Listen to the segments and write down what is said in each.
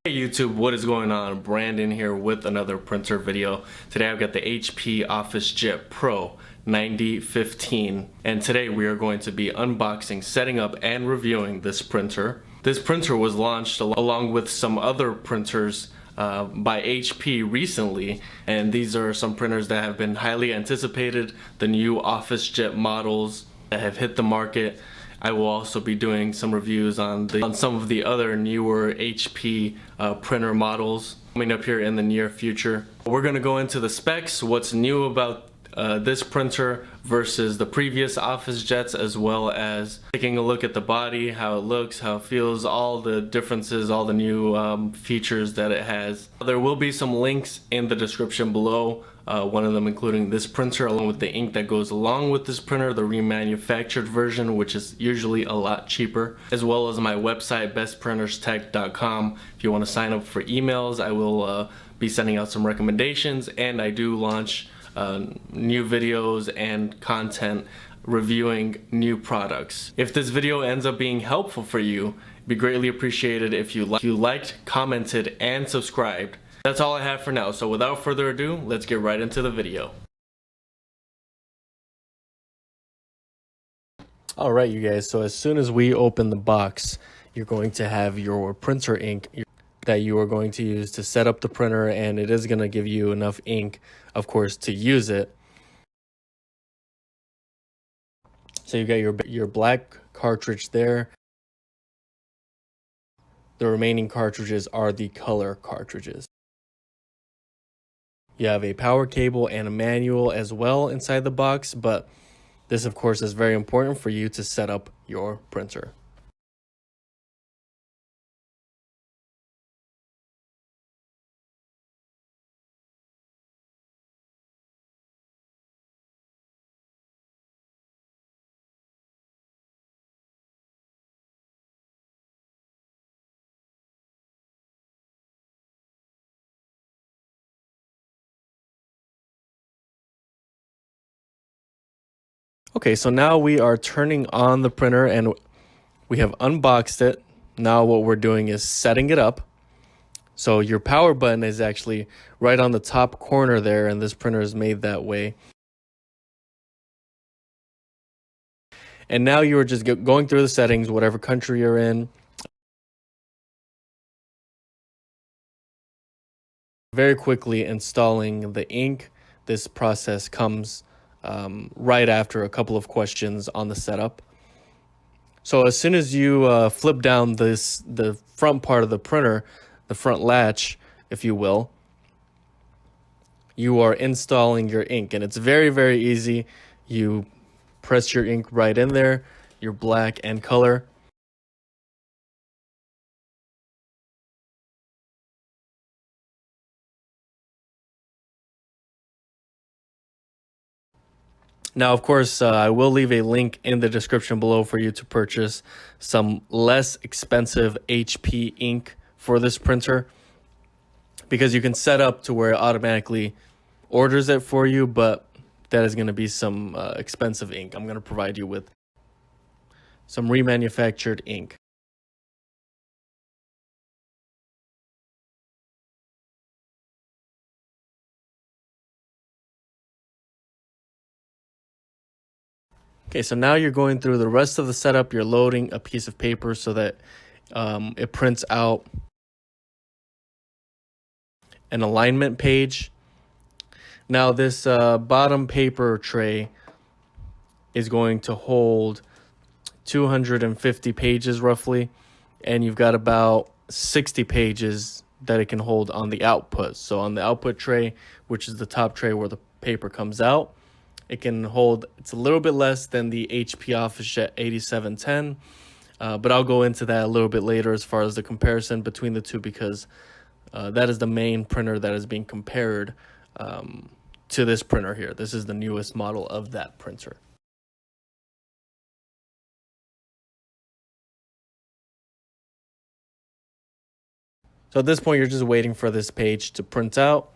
Hey YouTube, what is going on? Brandon here with another printer video. Today I've got the HP Officejet Pro 9015, and today we are going to be unboxing, setting up, and reviewing this printer. This printer was launched along with some other printers by HP recently, and these are some printers that have been highly anticipated, the new Officejet models that have hit the market. I will also be doing some reviews on some of the other newer HP printer models coming up here in the near future. We're going to go into the specs, what's new about this printer versus the previous Officejets, as well as taking a look at the body, how it looks, how it feels, all the differences, all the new features that it has. There will be some links in the description below. One of them including this printer along with the ink that goes along with this printer, the remanufactured version, which is usually a lot cheaper, as well as my website bestprinterstech.com. If you want to sign up for emails, I will be sending out some recommendations, and I do launch new videos and content reviewing new products. If this video ends up being helpful for you, it'd be greatly appreciated if you liked, commented, and subscribed. That's all I have for now, so without further ado, let's get right into the video. Alright you guys, so as soon as we open the box, you're going to have your printer ink that you are going to use to set up the printer, and it is going to give you enough ink, of course, to use it. So you got your black cartridge there. The remaining cartridges are the color cartridges. You have a power cable and a manual as well inside the box, but this of course is very important for you to set up your printer. Okay, so now we are turning on the printer and we have unboxed it. Now what we're doing is setting it up. So your power button is actually right on the top corner there, and this printer is made that way. And now you are just going through the settings, whatever country you're in. Very quickly installing the ink. This process comes right after a couple of questions on the setup. So as soon as you flip down the front part of the printer, the front latch, if you will, you are installing your ink, and it's very, very easy. You press your ink right in there, your black and color. Now, of course, I will leave a link in the description below for you to purchase some less expensive HP ink for this printer, because you can set up to where it automatically orders it for you, but that is going to be some expensive ink. I'm going to provide you with some remanufactured ink. Okay, so now you're going through the rest of the setup. You're loading a piece of paper so that it prints out an alignment page. Now this bottom paper tray is going to hold 250 pages roughly, and you've got about 60 pages that it can hold on the output. So on the output tray, which is the top tray where the paper comes out, it can hold, it's a little bit less than the HP Officejet 8710, but I'll go into that a little bit later as far as the comparison between the two, because that is the main printer that is being compared to this printer here. This is the newest model of that printer. So at this point, you're just waiting for this page to print out.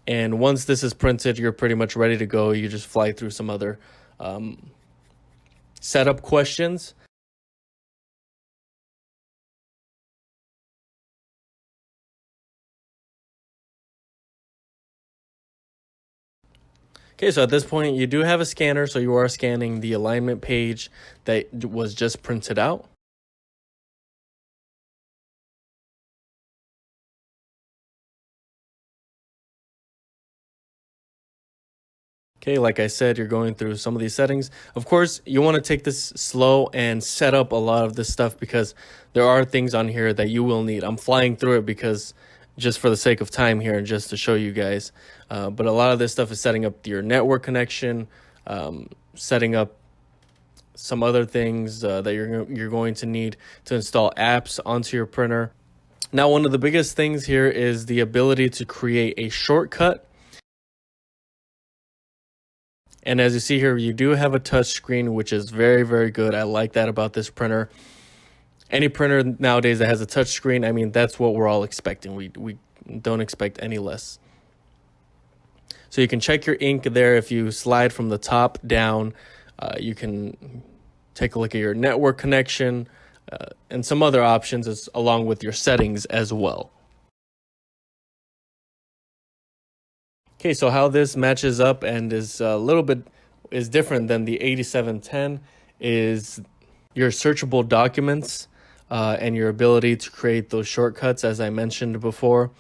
And once this is printed, you're pretty much ready to go. You just fly through some other setup questions. Okay, so at this point you do have a scanner, so you are scanning the alignment page that was just printed out. Okay, like I said, you're going through some of these settings. Of course, you want to take this slow and set up a lot of this stuff because there are things on here that you will need. I'm flying through it because just for the sake of time here and just to show you guys. But a lot of this stuff is setting up your network connection, setting up some other things that you're going to need to install apps onto your printer. Now, one of the biggest things here is the ability to create a shortcut. And as you see here, you do have a touch screen, which is very, very good. I like that about this printer. Any printer nowadays that has a touch screen, I mean, that's what we're all expecting. We don't expect any less. So you can check your ink there. If you slide from the top down, you can take a look at your network connection and some other options along with your settings as well. Okay, so how this matches up and is a little bit different than the 8710 is your searchable documents and your ability to create those shortcuts, as I mentioned before.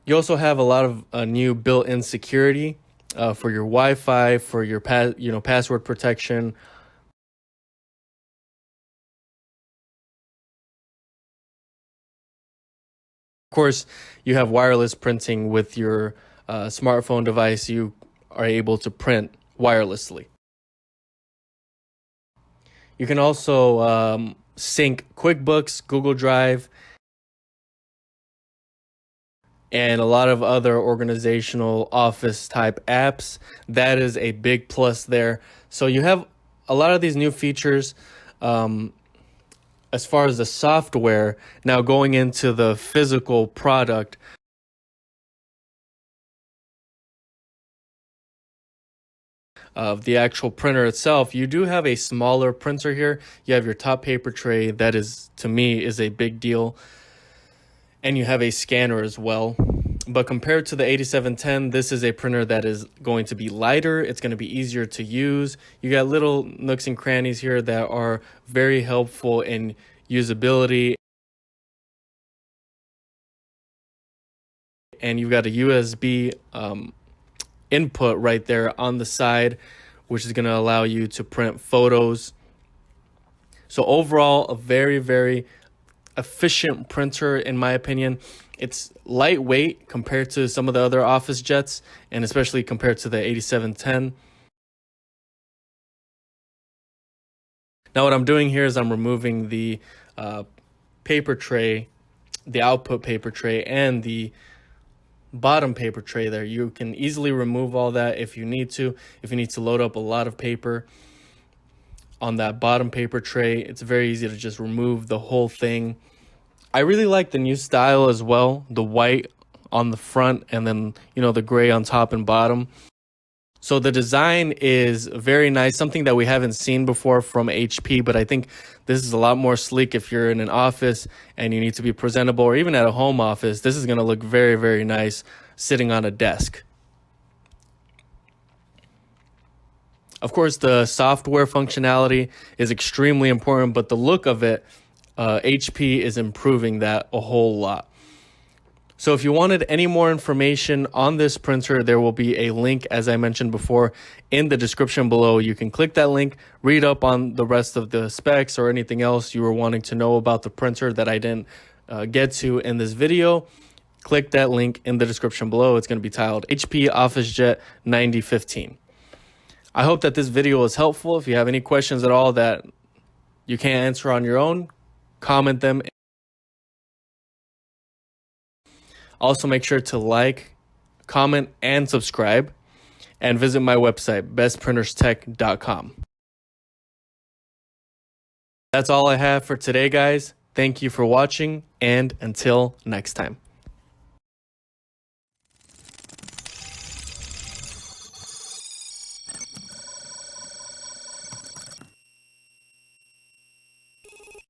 You also have a lot of new built-in security for your Wi-Fi, for your password protection. Of course, you have wireless printing with your smartphone device. You are able to print wirelessly. You can also sync QuickBooks, Google Drive, and a lot of other organizational office type apps. That is a big plus there. So you have a lot of these new features. As far as the software, now going into the physical product, of the actual printer itself, you do have a smaller printer here. You have your top paper tray. That is, to me, is a big deal. And you have a scanner as well. But compared to the 8710, this is a printer that is going to be lighter. It's going to be easier to use. You got little nooks and crannies here that are very helpful in usability. And you've got a USB input right there on the side, which is going to allow you to print photos. So overall, a very, very efficient printer, in my opinion. It's lightweight compared to some of the other Officejets, and especially compared to the 8710. Now what I'm doing here is I'm removing the paper tray, the output paper tray, and the bottom paper tray there. You can easily remove all that if you need to. If you need to load up a lot of paper on that bottom paper tray, it's very easy to just remove the whole thing. I really like the new style as well, the white on the front and then, the gray on top and bottom. So the design is very nice, something that we haven't seen before from HP, but I think this is a lot more sleek if you're in an office and you need to be presentable, or even at a home office. This is going to look very, very nice sitting on a desk. Of course, the software functionality is extremely important, but the look of it, HP is improving that a whole lot. So if you wanted any more information on this printer, there will be a link, as I mentioned before, in the description below. You can click that link, read up on the rest of the specs or anything else you were wanting to know about the printer that I didn't get to in this video. Click that link in the description below. It's going to be titled HP Officejet 9015. I hope that this video was helpful. If you have any questions at all that you can't answer on your own, comment them. Also, make sure to like, comment, and subscribe, and visit my website, bestprinterstech.com. That's all I have for today, guys. Thank you for watching, and until next time.